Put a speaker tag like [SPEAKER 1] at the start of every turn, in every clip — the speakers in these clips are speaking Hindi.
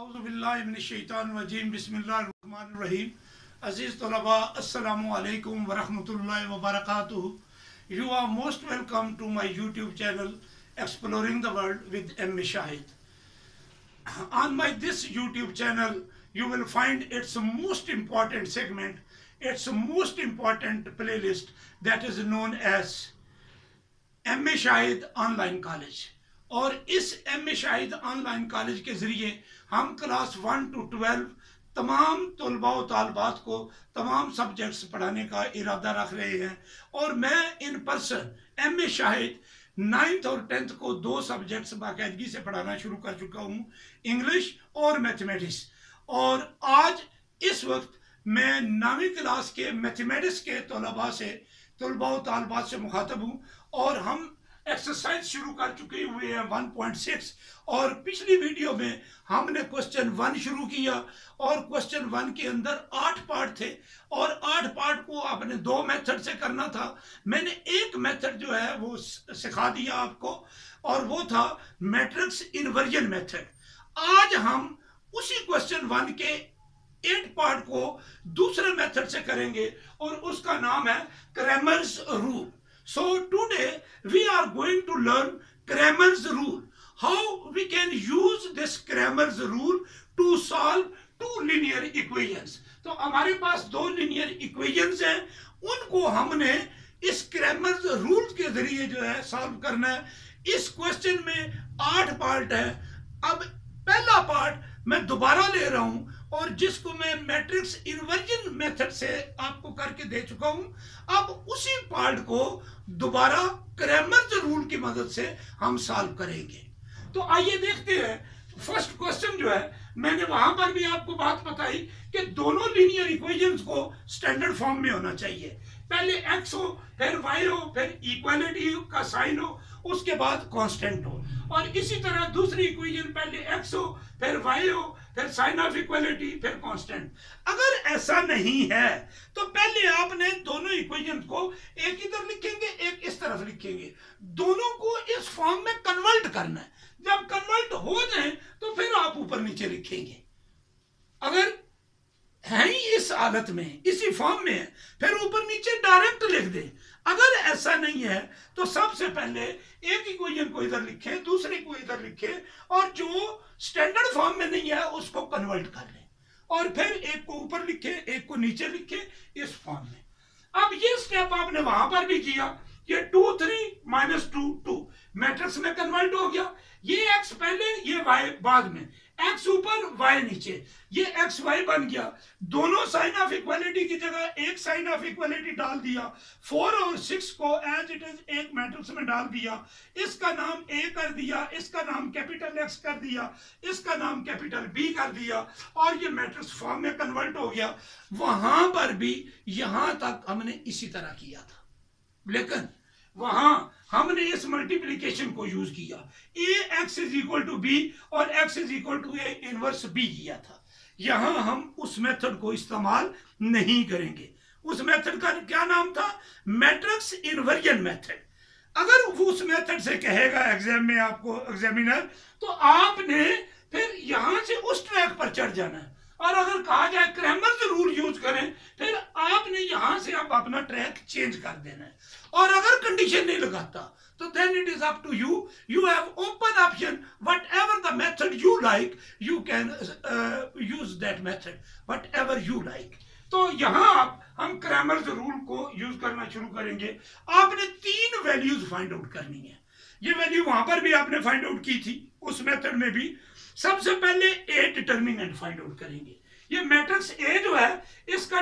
[SPEAKER 1] औज़ुबिल्लाहिमिनश्शैतानिर्रजीम बिस्मिल्लाहिर्रहमानिर्रहीम। अज़ीज़ तलबा अस्सलामु अलैकुम वरहमतुल्लाहि वबरकातुहू। You are most welcome to my YouTube channel Exploring the World with M. Shahid. On this YouTube channel you will find its most important segment, its most important playlist that is known as M. Shahid Online College। और इस M. शाहिद ऑनलाइन कॉलेज के ज़रिए हम क्लास 1 to 12 तमाम तलबा व तालबात को तमाम सब्जेक्ट्स पढ़ाने का इरादा रख रहे हैं। और मैं in person M. Shahid 9th और 10th को 2 सब्जेक्ट्स बाकायदगी से पढ़ाना शुरू कर चुका हूँ, इंग्लिश और मैथमेटिक्स। और आज इस वक्त मैं 9वीं क्लास के मैथमेटिक्स के तलबा व तालबात से मुखातब हूँ और हम एक्सरसाइज शुरू कर चुके हुए हैं 1.6। और पिछली वीडियो में हमने क्वेश्चन 1 शुरू किया और क्वेश्चन 1 के अंदर 8 पार्ट थे और 8 पार्ट को आपने 2 मेथड से करना था। मैंने एक मेथड जो है वो सिखा दिया आपको और वो था मैट्रिक्स इन्वर्जन मेथड। आज हम उसी क्वेश्चन 1 के 8 पार्ट को दूसरे मेथड से करेंगे और उसका नाम है Cramer's rule. So today we are going to learn Cramer's rule. How we can use this Cramer's rule to solve 2 linear equations. तो हमारे पास 2 linear equations हैं, उनको हमने इस Cramer's rule के जरिए जो है सॉल्व करना है। इस क्वेश्चन में 8 पार्ट है। अब पहला पार्ट मैं दोबारा ले रहा हूं और जिसको मैं मैट्रिक्स इन्वर्जन मेथड से आपको करके दे चुका हूं। अब उसी पार्ट को दोबारा क्रैमर्स रूल की मदद से हम सॉल्व करेंगे। तो आइए देखते हैं। फर्स्ट क्वेश्चन जो है मैंने वहां पर भी आपको बात बताई कि दोनों लीनियर इक्वेशंस को स्टैंडर्ड फॉर्म में होना चाहिए। पहले एक्स हो, फिर वाई हो, फिर इक्वालिटी का साइन हो, उसके बाद कांस्टेंट हो। और इसी तरह दूसरी इक्वेशन पहले एक्स हो, फिर वाई हो, फिर साइन ऑफ इक्वालिटी, फिर कांस्टेंट। अगर ऐसा नहीं है तो पहले आपने दोनों इक्वेशन को एक इधर लिखेंगे, एक इस तरफ लिखेंगे, दोनों को इस फॉर्म में कन्वर्ट करना है। जब कन्वर्ट हो जाए तो फिर आप ऊपर नीचे लिखेंगे। अगर है ही इस हालत में, इसी फॉर्म में है, फिर ऊपर नीचे डायरेक्ट लिख दें। अगर ऐसा नहीं है तो सबसे पहले एक इक्वेशन को इधर लिखें, दूसरे को इधर लिखें और जो स्टैंडर्ड फॉर्म में नहीं है उसको कन्वर्ट कर लें और फिर एक को ऊपर लिखें, एक को नीचे लिखें इस फॉर्म में। अब ये स्टेप आपने वहां पर भी किया, ये 2 3 -2 2 मैट्रिक्स में कन्वर्ट हो गया। ये एक्स पहले, ये वाई बाद में, एक्स ऊपर वाई नीचे, ये एक्स वाई बन गया। दोनों साइन ऑफ इक्वालिटी की जगह एक साइन ऑफ इक्वालिटी डाल दिया। 4 और 6 को एज इट इज एक मैट्रिक्स में डाल दिया। इसका नाम ए कर दिया, इसका नाम कैपिटल एक्स कर दिया, इसका नाम कैपिटल बी कर दिया और ये मैट्रिक्स फॉर्म में कन्वर्ट हो गया। वहां पर भी यहां तक हमने इसी तरह किया था, लेकिन वहां हमने इस मल्टीप्लिकेशन को यूज किया। A X is equal to B और X is equal to A inverse B किया था। यहां हम उस मेथड को इस्तेमाल नहीं करेंगे। उस मेथड का क्या नाम था? Matrix inversion method. अगर उस मेथड से कहेगा एग्जाम में आपको एग्जामिनर, तो आपने फिर यहां से उस ट्रैक पर चढ़ जाना है। और अगर कहा जाए क्रैमर्स रूल यूज करें, फिर आपने यहां से अब अपना ट्रैक चेंज कर देना है। और अगर कंडीशन नहीं लगाता तो then it is up to you. You have open option, whatever the method you like you can use that method, whatever you like. तो यहां हम क्रैमर्स रूल को यूज करना शुरू करेंगे। आपने 3 वैल्यूज फाइंड आउट करनी है। ये वैल्यू वहां पर भी आपने फाइंड आउट की थी, उस मेथड में भी। सबसे पहले ए डिटर्मिनेंट फाइंड आउट करेंगे। ये मैट्रिक्स ए जो है इसका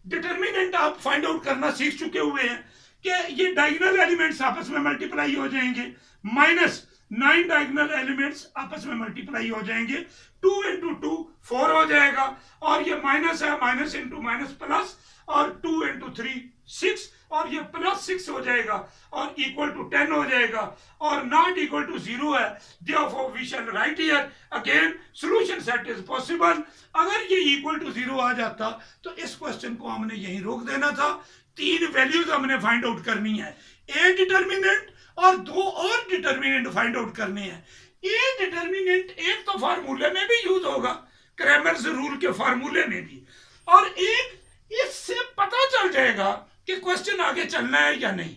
[SPEAKER 1] डिटर्मिनेंट आप फाइंड आउट करना सीख चुके हुए हैं कि ये डायगोनल एलिमेंट्स आपस में मल्टीप्लाई हो जाएंगे, -9 डायगोनल एलिमेंट्स आपस में मल्टीप्लाई हो जाएंगे। 2 × 2 4 हो जाएगा और ये माइनस है, माइनस इंटू माइनस प्लस, और 2 × 3 6 और ये +6 हो जाएगा और इक्वल टू 10 हो जाएगा और नॉट इक्वल टू 0 है। Therefore we shall write here again solution set is possible। अगर ये इक्वल टू 0 आ जाता तो इस क्वेश्चन को हमने यहीं रोक देना था। 3 वैल्यूज हमने फाइंड आउट करनी है, ए डिटर्मिनेंट और 2 और डिटर्मिनेंट फाइंड आउट करने हैं। ए डिटर्मिनेंट एक तो फार्मूले में भी यूज होगा, क्रैमर्स रूल के फार्मूले में भी, और एक इससे पता चल जाएगा कि क्वेश्चन आगे चलना है या नहीं।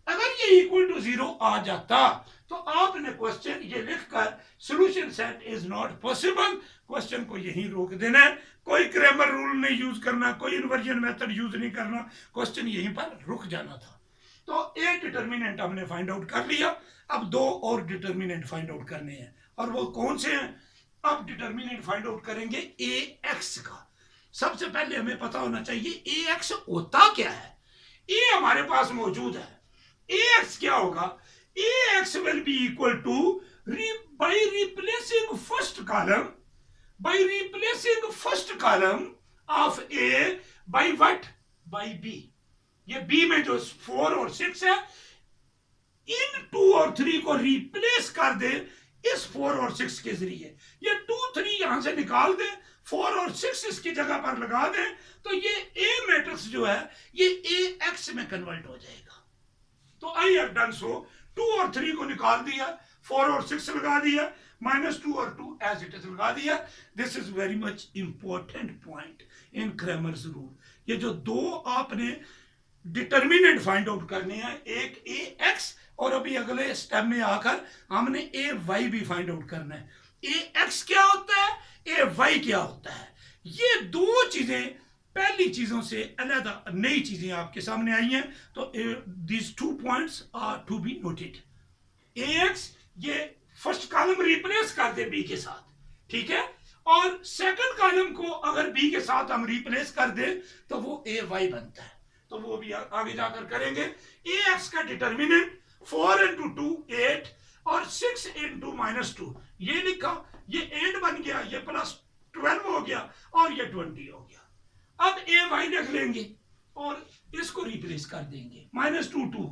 [SPEAKER 1] अगर ये इक्वल टू 0 आ जाता तो आपने क्वेश्चन ये लिखकर solution set is not possible, question को यहीं रोक देना है, कोई क्रैमर रूल नहीं यूज करना, कोई इन्वर्जन मेथड यूज नहीं करना, क्वेश्चन यहीं पर रुक जाना था। तो एक डिटर्मिनेंट हमने फाइंड आउट कर लिया, अब दो और डिटर्मिनेंट फाइंड आउट करने हैं, और वो कौन से हैं? अब डिटर्मिनेंट फाइंड आउट करेंगे ए एक्स का। सबसे पहले हमें पता होना चाहिए ए एक्स होता क्या है। ए हमारे पास मौजूद है, ए एक्स क्या होगा? A X will be equal to by replacing first column of A by what? By B. ये B में जो 4 और 6 है, इन 2 और 3 को रिप्लेस कर दे इस 4 और 6 के जरिए। ये 2 3 यहां से निकाल दे, 4 और 6 इसकी जगह पर लगा दे, तो ये A मैट्रिक्स जो है ये A x में कन्वर्ट हो जाएगा। तो आई हैव डन सो, 2 और 3 को निकाल दिया, 4 और 6 लगा दिया, -2 और 2 एज इट इज लगा दिया। This is very much important point in Cramer's rule. ये जो दो आपने डिटर्मिनेंट फाइंड आउट करने हैं, एक ए एक्स और अभी अगले स्टेप में आकर हमने ए वाई भी फाइंड आउट करना है। ए एक्स क्या होता है, ए वाई क्या होता है, ये दो चीजें पहली चीजों से अलग नई चीजें आपके सामने आई हैं। तो these 2 points are to be noted. A X ये फर्स्ट कॉलम रिप्लेस कर दे बी के साथ, ठीक है, और सेकंड कॉलम को अगर बी के साथ हम रिप्लेस कर दे तो वो ए वाई बनता है। तो वो भी आगे जाकर करेंगे। ए एक्स का डिटर्मिनेंट 4 into 2 8 और 6 into -2 ये लिखा, ये 8 बन गया, ये +12 हो गया और ये 20 हो गया। अब ए वाई लिख लेंगे और इसको रिप्लेस कर देंगे, -2 2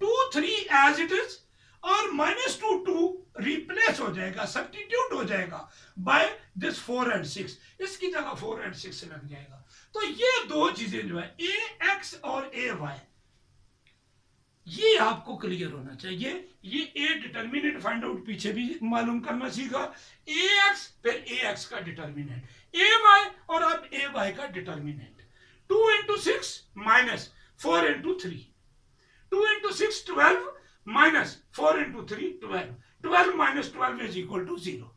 [SPEAKER 1] 2 3 एज इट इज, और -2 2 रिप्लेस हो जाएगा, सब्स्टिट्यूट हो जाएगा बाय दिस 4 and 6, इसकी जगह 4 and 6 लग जाएगा। तो ये दो चीजें जो है ए एक्स और ए वाई, ये आपको क्लियर होना चाहिए। ये ए डिटर्मिनेंट फाइंड आउट पीछे भी मालूम करना सीखा, ए एक्स फिर ए एक्स का डिटर्मिनेंट, ए वाई और अब ए वाई का determinant. 2 into 6 -4 into 3, 2 into 6 12 -4 into 3 12, 12 - 12 is equal to 0।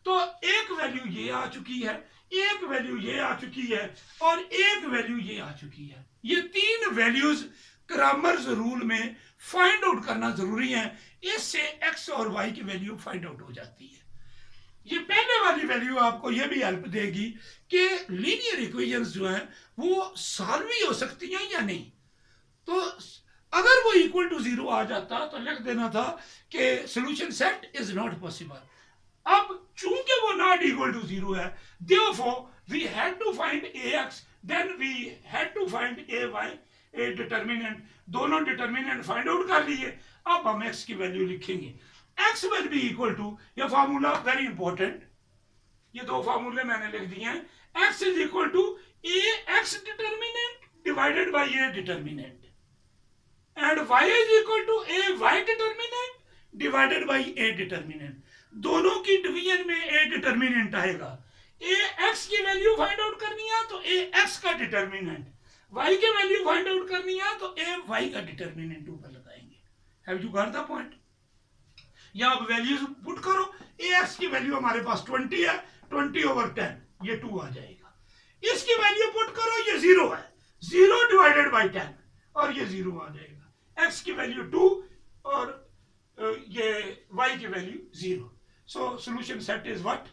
[SPEAKER 1] तो एक वैल्यू ये आ चुकी है, एक वैल्यू ये आ चुकी है और एक वैल्यू ये आ चुकी है। ये तीन वैल्यूज क्रैमर्स रूल में फाइंड आउट करना जरूरी है, इससे एक्स और वाई की वैल्यू फाइंड आउट हो जाती है। ये पहले वाली वैल्यू आपको ये भी हेल्प देगी कि लीनियर इक्वेशंस जो हैं वो सॉल्व ही हो सकती हैं या नहीं। तो अगर वो इक्वल टू 0 आ जाता तो लिख देना था कि solution set is not possible. अब चूंकि वो नॉट इक्वल टू 0 है, therefore we had to find ax, then we had to find ay, a determinant. दोनों डिटर्मिनेंट फाइंड आउट कर लिए, अब हम x की वैल्यू लिखेंगे। x will be equal to, ये फार्मूला वेरी इंपॉर्टेंट, ये दो फार्मूले मैंने लिख दिए हैं, x is equal to ax determinant divided by a determinant, and y is equal to ay determinant divided by a determinant. दोनों की डिवीजन में ए डिटर्मिनेंट आएगा। ए एक्स की वैल्यू फाइंड आउट करनी है तो ए एक्स का डिटर्मिनेंट, वाई की वैल्यू फाइंड आउट करनी है तो ए वाई का डिटर्मिनेंट ऊपर लगाएंगे। Have you got the point? या अब वैल्यूज पुट करो, ए एक्स की वैल्यू हमारे पास 20 है, 20/10 ये 2 आ जाएगा। इसकी वैल्यू पुट करो, ये 0 है, 0 डिवाइडेड बाई 10 और ये 0 आ जाएगा। एक्स की वैल्यू 2 और ये y की value 0। So solution set is what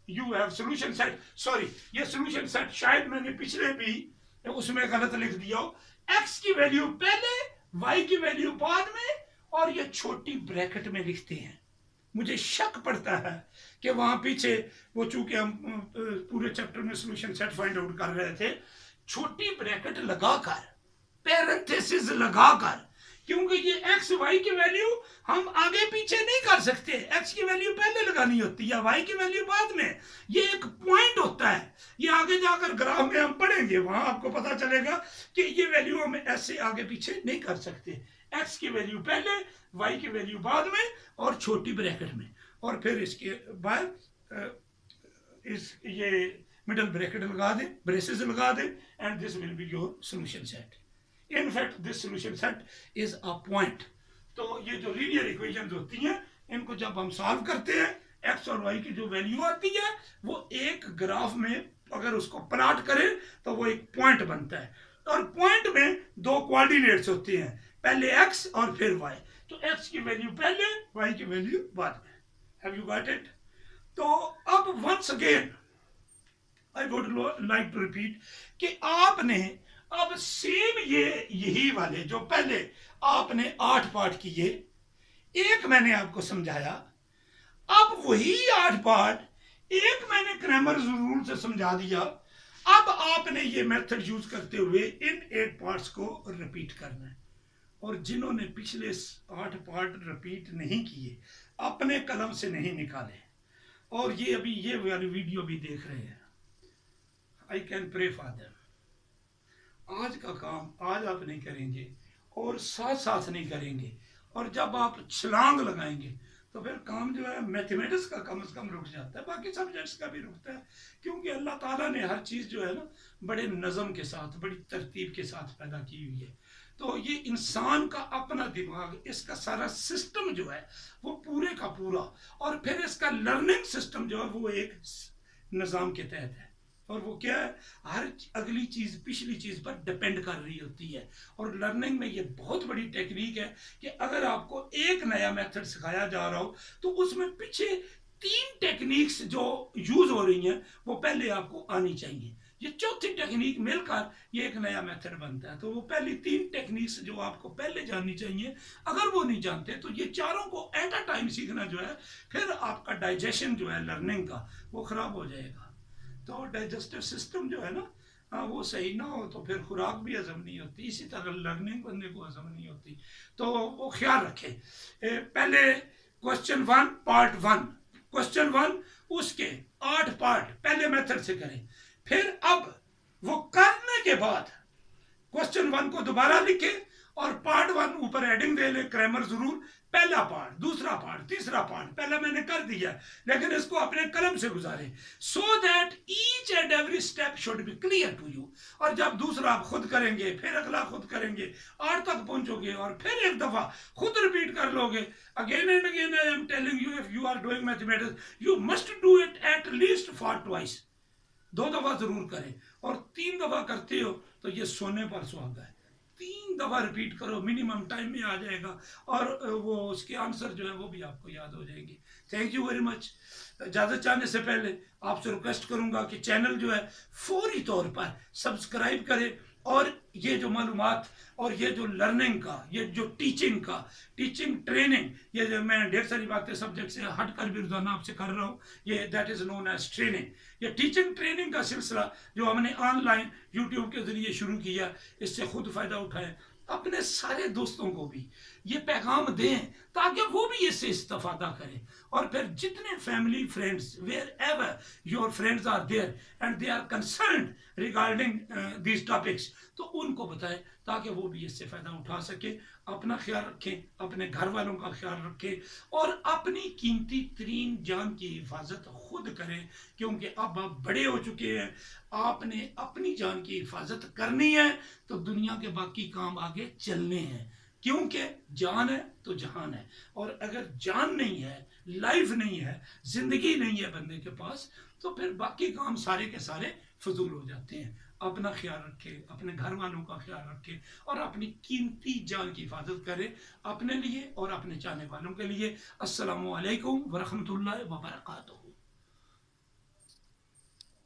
[SPEAKER 1] you have solution set, sorry ये सॉल्यूशन सेट शायद मैंने पिछले भी उसमें गलत लिख दिया हो, x की वैल्यू पहले y की वैल्यू बाद में और ये छोटी ब्रैकेट में लिखते हैं। मुझे शक पड़ता है कि वहां पीछे वो, चूंकि हम पूरे चैप्टर में सॉल्यूशन सेट फाइंड आउट कर रहे थे, छोटी ब्रैकेट लगाकर, पैरेंथेसिस लगाकर, क्योंकि ये एक्स वाई की वैल्यू हम आगे पीछे नहीं कर सकते, एक्स की वैल्यू पहले लगानी होती है, वाई की वैल्यू बाद में। ये एक पॉइंट होता है, ये आगे जाकर ग्राफ में हम पढ़ेंगे, वहां आपको पता चलेगा कि ये वैल्यू हम ऐसे आगे पीछे नहीं कर सकते। एक्स की वैल्यू पहले, वाई की वैल्यू बाद में और छोटी ब्रैकेट में, और फिर इसके बाद इस ये मिडल ब्रैकेट लगा दें, ब्रेसेस लगा दें, and this will be your solution set. In fact this solution set is a point. तो ये जो लीनियर इक्वेशंस होती हैं, इनको जब हम सॉल्व करते हैं, एक्स और वाई की जो वैल्यू आती है वो एक ग्राफ में अगर उसको प्लॉट करें तो वो एक पॉइंट बनता है, और पॉइंट में दो कोऑर्डिनेट्स होते हैं, पहले एक्स और फिर वाई। तो एक्स की वैल्यू पहले, वाई की वैल्यू बाद में। Have you got it? तो अब once again I would like to repeat कि आपने अब सेम यही वाले जो पहले आपने 8 पार्ट किए, एक मैंने आपको समझाया, अब वही 8 पार्ट एक मैंने क्रैमर्स रूल से समझा दिया। अब आपने ये मेथड यूज करते हुए इन 8 पार्ट्स को रिपीट करना है। और जिन्होंने पिछले 8 पार्ट रिपीट नहीं किए, अपने कलम से नहीं निकाले, और ये अभी ये वाली वीडियो भी देख रहे हैं, I can pray for them. आज का काम आज आप नहीं करेंगे और साथ साथ नहीं करेंगे, और जब आप छलांग लगाएंगे तो फिर काम जो है मैथमेटिक्स का कम से कम रुक जाता है, बाकी सब्जेक्ट्स का भी रुकता है, क्योंकि अल्लाह ताला ने हर चीज़ जो है ना बड़े नज़म के साथ, बड़ी तरतीब के साथ पैदा की हुई है। तो ये इंसान का अपना दिमाग, इसका सारा सिस्टम जो है वो पूरे का पूरा, और फिर इसका लर्निंग सिस्टम जो है वो एक निज़ाम के तहत है, और वो क्या है, हर अगली चीज़ पिछली चीज़ पर डिपेंड कर रही होती है। और लर्निंग में ये बहुत बड़ी टेक्निक है कि अगर आपको एक नया मेथड सिखाया जा रहा हो तो उसमें पीछे 3 टेक्निक्स जो यूज हो रही हैं वो पहले आपको आनी चाहिए। ये चौथी टेक्निक मिलकर ये एक नया मेथड बनता है। तो वो पहली 3 टेक्निक्स जो आपको पहले जाननी चाहिए, अगर वो नहीं जानते तो ये चारों को एट अ टाइम सीखना जो है, फिर आपका डाइजेशन जो है लर्निंग का वो खराब हो जाएगा। तो डाइजेस्टिव सिस्टम जो है ना वो सही ना हो तो फिर खुराक भी हजम नहीं होती, इसी तरह लर्निंग बंदे को हजम नहीं होती। तो वो ख्याल रखें। पहले क्वेश्चन 1 पार्ट 1, क्वेश्चन 1 उसके 8 पार्ट पहले मेथड से करें, फिर अब वो करने के बाद क्वेश्चन 1 को दोबारा लिखें और पार्ट 1 ऊपर हेडिंग दे लें, क्रैमर्स रूल, पहला पार्ट, दूसरा पार्ट, तीसरा पार्ट। पहला मैंने कर दिया, लेकिन इसको अपने कलम से गुजारें, so that each and every step should be clear to you. और जब दूसरा आप खुद करेंगे, फिर अगला खुद करेंगे, 8 तक पहुंचोगे, और फिर एक दफा खुद रिपीट कर लोगे। Again and again I am telling you, if you are doing mathematics you must do it at least for twice. 2 दफा जरूर करें, और 3 दफा करते हो तो ये सोने पर सुहागा है। 3 दफा रिपीट करो, मिनिमम टाइम में आ जाएगा, और वो उसके आंसर जो है वो भी आपको याद हो जाएंगे। Thank you very much. इजाज़त चाहने से पहले आपसे रिक्वेस्ट करूंगा कि चैनल जो है फौरी तौर पर सब्सक्राइब करें, और ये जो मालूमात और ये जो लर्निंग का, ये जो टीचिंग ट्रेनिंग, ये जो मैं ढेर सारी बातें सब्जेक्ट से हट कर भी रोजाना आपसे कर रहा हूँ, ये that is known as training. ये टीचिंग ट्रेनिंग का सिलसिला जो हमने ऑनलाइन यूट्यूब के ज़रिए शुरू किया, इससे खुद फ़ायदा उठाएं, अपने सारे दोस्तों को भी ये पैगाम दें ताकि वो भी इससे इस्तेफादा करें। और फिर जितने family friends, wherever your friends are there and they are concerned regarding these topics, तो उनको बताएं ताकि वो भी इससे फ़ायदा उठा सके। अपना ख्याल रखें, अपने घर वालों का ख्याल रखें, और अपनी कीमती तरीन जान की हिफाजत खुद करें, क्योंकि अब आप बड़े हो चुके हैं। आपने अपनी जान की हिफाजत करनी है तो दुनिया के बाकी काम आगे चलने हैं, क्योंकि जान है तो जहान है, और अगर जान नहीं है, लाइफ नहीं है, जिंदगी नहीं है बंदे के पास, तो फिर बाकी काम सारे के सारे फजूल हो जाते हैं। अपना ख्याल रखें, अपने घर वालों का ख्याल रखें, और अपनी कीमती जान की हिफाजत करें, अपने लिए और अपने चाहने वालों के लिए। अस्सलामु अलैकुम वरहमतुल्लाहि वबरकातुहू।